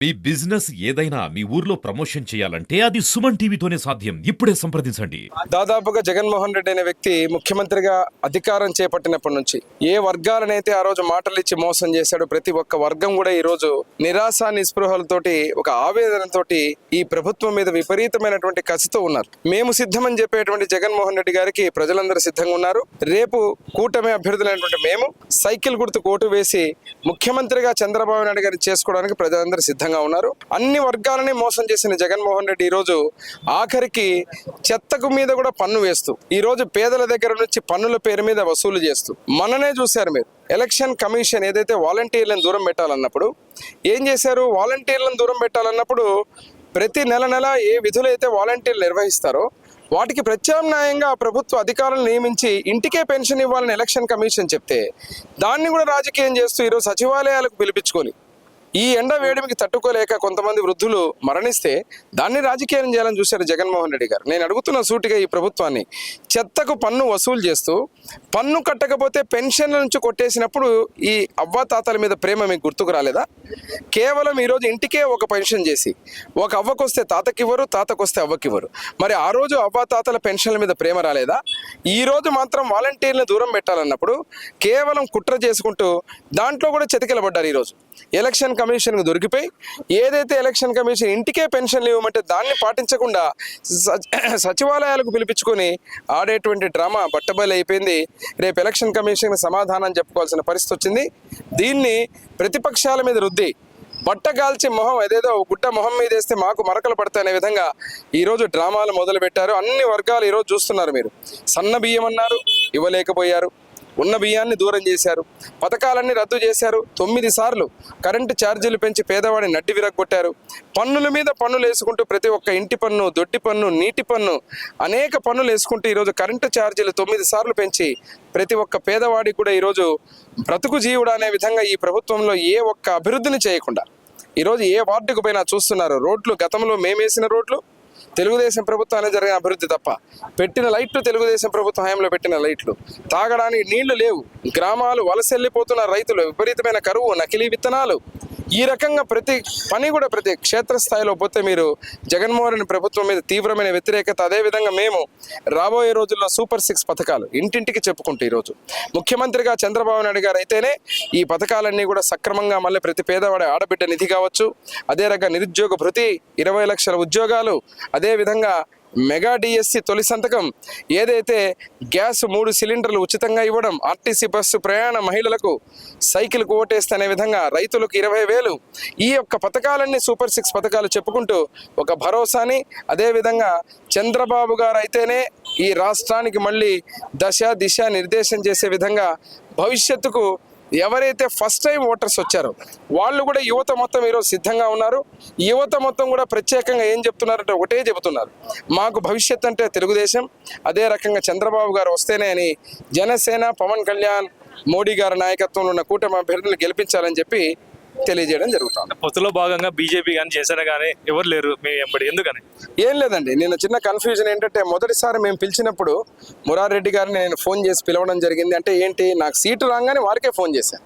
మీ business ఏదైనా మీ ఊర్లో promotion చేయాలంటే అది సుమన్ టీవీతోనే సాధ్యం. ఇప్పుడే సంప్రదించండి. దాదాపుగా జగన్మోహన్ రెడ్డి అనే వ్యక్తి ముఖ్యమంత్రిగా అధికారం చేపట్టినప్పటి నుంచి ఏ వర్గాలనైతే ఆ రోజు మాటలు ఇచ్చి మోసం చేశాడో ప్రతి ఒక్క వర్గం కూడా ఈ రోజు నిరాశ నిస్పృహలతోటి ఒక ఆవేదనతోటి ఈ ప్రభుత్వం మీద విపరీతమైనటువంటి కసితో ఉన్నారు. మేము సిద్ధమని చెప్పేటువంటి జగన్మోహన్ రెడ్డి గారికి ప్రజలందరూ సిద్ధంగా ఉన్నారు. రేపు కూటమి అభ్యర్థులైనటువంటి మేము సైకిల్ గుర్తుకు ఓటు వేసి ముఖ్యమంత్రిగా చంద్రబాబు నాయుడు గారిని చేసుకోవడానికి ప్రజలందరూ సిద్ధంగా ఉన్నారు. అన్ని వర్గాలని మోసం చేసిన జగన్మోహన్ రెడ్డి ఈ రోజు ఆఖరికి చెత్తకు మీద కూడా పన్ను వేస్తూ ఈ రోజు పేదల దగ్గర నుంచి పన్నుల పేరు మీద వసూలు చేస్తూ మననే చూశారు మీరు. ఎలక్షన్ కమిషన్ ఏదైతే వాలంటీర్లను దూరం పెట్టాలన్నప్పుడు ఏం చేశారు? వాలంటీర్లను దూరం పెట్టాలన్నప్పుడు ప్రతి నెల ఏ విధులైతే వాలంటీర్లు నిర్వహిస్తారో వాటికి ప్రత్యామ్నాయంగా ప్రభుత్వ అధికారులను నియమించి ఇంటికే పెన్షన్ ఇవ్వాలని ఎలక్షన్ కమిషన్ చెప్తే దాన్ని కూడా రాజకీయం చేస్తూ ఈరోజు సచివాలయాలకు పిలిపించుకొని ఈ ఎండ వేడిమికి తట్టుకోలేక కొంతమంది వృద్ధులు మరణిస్తే దాన్ని రాజకీయం చేయాలని చూశారు జగన్మోహన్ రెడ్డి గారు. నేను అడుగుతున్న సూటిగా ఈ ప్రభుత్వాన్ని, చెత్తకు పన్ను వసూలు చేస్తూ పన్ను కట్టకపోతే పెన్షన్ల నుంచి కొట్టేసినప్పుడు ఈ అవ్వాతాతల మీద ప్రేమ మీకు గుర్తుకు రాలేదా? కేవలం ఈరోజు ఇంటికే ఒక పెన్షన్ చేసి ఒక అవ్వకొస్తే తాతకివ్వరు, తాతకొస్తే అవ్వకివ్వరు. మరి ఆ రోజు అవ్వాతాతల పెన్షన్ల మీద ప్రేమ రాలేదా? ఈ రోజు మాత్రం వాలంటీర్లను దూరం పెట్టాలన్నప్పుడు కేవలం కుట్ర చేసుకుంటూ దాంట్లో కూడా చతికిలబడ్డారు. ఈరోజు ఎలక్షన్ కమిషన్కు దొరికిపోయి ఏదైతే ఎలక్షన్ కమిషన్ ఇంటికే పెన్షన్లు ఇవ్వమంటే దాన్ని పాటించకుండా సచివాలయాలకు పిలిపించుకొని ఆడేటువంటి డ్రామా బట్టబయలు అయిపోయింది. రేపు ఎలక్షన్ కమిషన్ సమాధానం చెప్పుకోవాల్సిన పరిస్థితి వచ్చింది. దీన్ని ప్రతిపక్షాల మీద రుద్ది బట్టగాల్చి మొహం ఏదేదో గుడ్డ మొహం మీద వేస్తే మాకు మరకలు పడతాయనే విధంగా ఈరోజు డ్రామాలు మొదలుపెట్టారు. అన్ని వర్గాలు ఈరోజు చూస్తున్నారు. మీరు సన్న బియ్యం అన్నారు, ఇవ్వలేకపోయారు. ఉన్న బియ్యాన్ని దూరం చేశారు. పథకాలన్నీ రద్దు చేశారు. 9 సార్లు కరెంటు ఛార్జీలు పెంచి పేదవాడిని నడ్డి విరగొట్టారు. పన్నుల మీద పన్నులు వేసుకుంటూ ప్రతి ఒక్క ఇంటి పన్ను, దొడ్డి పన్ను, నీటి పన్ను, అనేక పన్నులు వేసుకుంటూ ఈరోజు కరెంటు ఛార్జీలు 9 సార్లు పెంచి ప్రతి ఒక్క పేదవాడికి కూడా ఈరోజు బ్రతుకు జీవుడు అనే విధంగా ఈ ప్రభుత్వంలో ఏ ఒక్క అభివృద్ధిని చేయకుండా ఈరోజు ఏ వార్డుకు పోయినా చూస్తున్నారు. రోడ్లు గతంలో మేమేసిన రోడ్లు తెలుగుదేశం ప్రభుత్వాన్ని జరిగిన అభివృద్ధి తప్ప, పెట్టిన లైట్లు తెలుగుదేశం ప్రభుత్వం హయాంలో పెట్టిన లైట్లు, తాగడానికి నీళ్లు లేవు, గ్రామాలు వలసెళ్ళిపోతున్న రైతులు, విపరీతమైన కరువు, నకిలీ విత్తనాలు, ఈ రకంగా ప్రతి పని కూడా ప్రతి క్షేత్రస్థాయిలో పోతే మీరు జగన్మోహన్ రెడ్డి ప్రభుత్వం మీద తీవ్రమైన వ్యతిరేకత. అదేవిధంగా మేము రాబోయే రోజుల్లో సూపర్ 6 పథకాలు ఇంటింటికి చెప్పుకుంటూ ఈరోజు ముఖ్యమంత్రిగా చంద్రబాబు నాయుడు గారు అయితేనే ఈ పథకాలన్నీ కూడా సక్రమంగా మళ్ళీ ప్రతి పేదవాడి ఆడబిడ్డ నిధి కావచ్చు, అదే రకంగా నిరుద్యోగ భృతి, 20 లక్షల ఉద్యోగాలు, అదేవిధంగా మెగా డిఎస్సి తొలి సంతకం, ఏదైతే గ్యాస్ 3 సిలిండర్లు ఉచితంగా ఇవ్వడం, ఆర్టీసీ బస్సు ప్రయాణ మహిళలకు సైకిల్కు ఓటేస్తే అనే విధంగా రైతులకు 20,000, ఈ యొక్క పథకాలన్నీ సూపర్ 6 పథకాలు చెప్పుకుంటూ ఒక భరోసాని, అదేవిధంగా చంద్రబాబు గారు అయితేనే ఈ రాష్ట్రానికి మళ్ళీ దశ దిశ నిర్దేశం చేసే విధంగా భవిష్యత్తుకు ఎవరైతే ఫస్ట్ టైం ఓటర్స్ వచ్చారో వాళ్ళు కూడా యువత మొత్తం ఈరోజు సిద్ధంగా ఉన్నారు. యువత మొత్తం కూడా ప్రత్యేకంగా ఏం చెప్తున్నారంటే ఒకటే చెబుతున్నారు, మాకు భవిష్యత్ అంటే తెలుగుదేశం, అదే రకంగా చంద్రబాబు గారు వస్తేనే అని జనసేన, పవన్ కళ్యాణ్, మోడీ గారి నాయకత్వంలో ఉన్న కూటమి అభ్యర్థులను గెలిపించాలని చెప్పి తెలియజేయడం జరుగుతుంది. పొత్తులో భాగంగా బీజేపీ కానీ చేశారు కానీ ఎవరు లేరు మీ ఎంబడి, ఎందుకని? ఏం లేదండి, నేను చిన్న కన్ఫ్యూజన్ ఏంటంటే మొదటిసారి మేము పిలిచినప్పుడు మురార్ రెడ్డి గారిని నేను ఫోన్ చేసి పిలవడం జరిగింది. అంటే ఏంటి, నాకు సీటు రాగానే వారికే ఫోన్ చేశాను.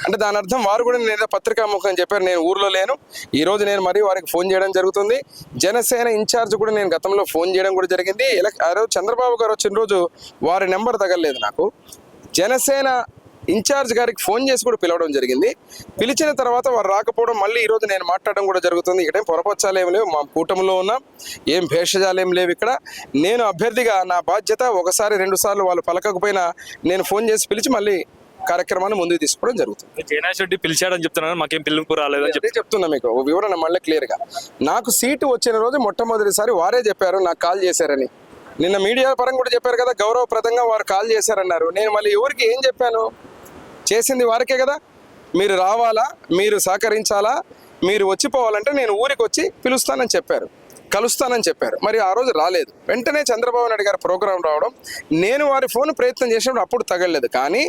అంటే దాని అర్థం వారు కూడా నేను పత్రికాముఖం అని చెప్పారు, నేను ఊర్లో లేను. ఈరోజు నేను మరీ వారికి ఫోన్ చేయడం జరుగుతుంది. జనసేన ఇన్ఛార్జ్ కూడా నేను గతంలో ఫోన్ చేయడం కూడా జరిగింది. ఆ రోజు చంద్రబాబు గారు వచ్చిన రోజు వారి నెంబర్ తగలలేదు నాకు. జనసేన ఇన్ఛార్జ్ గారికి ఫోన్ చేసి కూడా పిలవడం జరిగింది. పిలిచిన తర్వాత వారు రాకపోవడం, మళ్ళీ ఈరోజు నేను మాట్లాడడం కూడా జరుగుతుంది. ఇక్కడేం పొరపచ్చాలు ఏం లేవు, మా కూటమిలో ఉన్నాం, ఏం భేషజాలు ఏం లేవు. ఇక్కడ నేను అభ్యర్థిగా నా బాధ్యత, 1-2 సార్లు వాళ్ళు పలకకపోయినా నేను ఫోన్ చేసి పిలిచి మళ్ళీ కార్యక్రమాన్ని ముందుకు తీసుకోవడం జరుగుతుంది. జగన్ రెడ్డి పిలిచాడని చెప్తున్నారు, మాకేం పిలుపు రాలేదని చెప్పి చెప్తున్నా. మీకు వివరణ మళ్ళీ క్లియర్గా, నాకు సీటు వచ్చిన రోజు మొట్టమొదటిసారి వారే చెప్పారు నాకు కాల్ చేశారని. నిన్న మీడియా పరంగా కూడా చెప్పారు కదా, గౌరవప్రదంగా వారు కాల్ చేశారన్నారు. నేను మళ్ళీ ఎవరికి ఏం చెప్పాను? చేసింది వారికే కదా. మీరు రావాలా, మీరు సహకరించాలా, మీరు వచ్చిపోవాలంటే నేను ఊరికి వచ్చి పిలుస్తానని చెప్పారు, కలుస్తానని చెప్పారు. మరి ఆ రోజు రాలేదు. వెంటనే చంద్రబాబు నాయుడు గారి ప్రోగ్రాం రావడం, నేను వారి ఫోన్ ప్రయత్నం చేసినప్పుడు అప్పుడు తగలలేదు. కానీ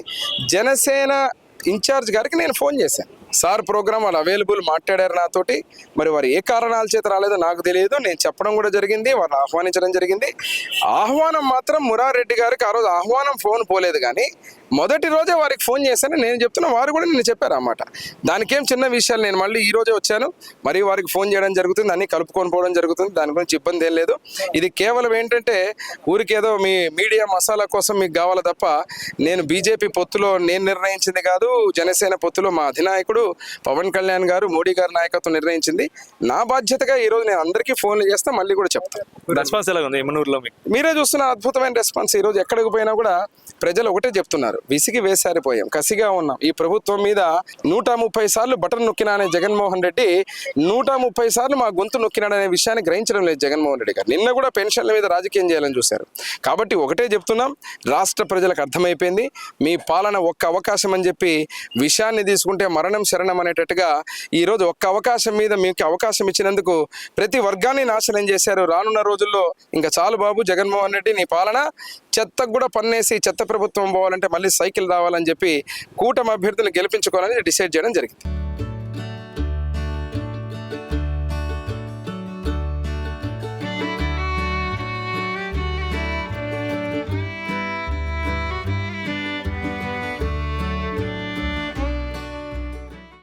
జనసేన ఇన్ఛార్జ్ గారికి నేను ఫోన్ చేశాను. సార్ ప్రోగ్రామ్ వాళ్ళు అవైలబుల్ మాట్లాడారు నాతోటి. మరి వారు ఏ కారణాల చేత రాలేదో నాకు తెలియదు. నేను చెప్పడం కూడా జరిగింది, వారిని ఆహ్వానించడం జరిగింది. ఆహ్వానం మాత్రం మురారెడ్డి గారికి ఆ రోజు ఆహ్వానం ఫోన్ పోలేదు, కానీ మొదటి రోజే వారికి ఫోన్ చేశాను నేను చెప్తున్నా, వారు కూడా నేను చెప్పారు అన్నమాట. దానికేం చిన్న విషయాలు. నేను మళ్ళీ ఈ రోజే వచ్చాను, మరి వారికి ఫోన్ చేయడం జరుగుతుంది, అన్ని కలుపుకొని పోవడం జరుగుతుంది. దాని గురించి ఇబ్బంది ఏం లేదు. ఇది కేవలం ఏంటంటే ఊరికేదో మీ మీడియా మసాలా కోసం మీకు కావాలి తప్ప నేను బీజేపీ పొత్తులో నేను నిర్ణయించింది కాదు. జనసేన పొత్తులో మా అధినాయకుడు పవన్ కళ్యాణ్ గారు, మోడీ గారి నాయకత్వం నిర్ణయించింది. నా బాధ్యతగా ఈరోజు నేను అందరికీ ఫోన్లు చేస్తా, మళ్ళీ కూడా చెప్తాను. రెస్పాన్స్ ఎలా ఉంది ఎమ్మెనూరులో మీకు? మీరే చూస్తున్న అద్భుతమైన రెస్పాన్స్. ఈరోజు ఎక్కడికి పోయినా కూడా ప్రజలు ఒకటే చెప్తున్నారు, విసిగి వేసారిపోయాం, కసిగా ఉన్నాం. ఈ ప్రభుత్వం మీద 130 సార్లు బటన్ నొక్కినానే జగన్మోహన్ రెడ్డి 130 సార్లు మా గొంతు నొక్కినాడనే విషయాన్ని గ్రహించడం లేదు జగన్మోహన్ రెడ్డి గారు. నిన్న కూడా పెన్షన్ల మీద రాజకీయం చేయాలని చూశారు. కాబట్టి ఒకటే చెప్తున్నాం, రాష్ట్ర ప్రజలకు అర్థమైపోయింది మీ పాలన ఒక్క అవకాశం అని చెప్పి విషయాన్ని తీసుకుంటే మరణం శరణం అనేటట్టుగా ఈరోజు ఒక్క అవకాశం మీద మీకు అవకాశం ఇచ్చినందుకు ప్రతి వర్గాన్ని నాశనం చేశారు. రానున్న రోజుల్లో ఇంకా చాలు బాబు జగన్మోహన్ రెడ్డి, నీ పాలన చెత్తకు కూడా పన్నేసి చెత్త ప్రభుత్వం పోవాలంటే మళ్ళీ సైకిల్ రావాలని చెప్పి కూటమి అభ్యర్థులు గెలిపించుకోవాలని డిసైడ్ చేయడం జరిగింది.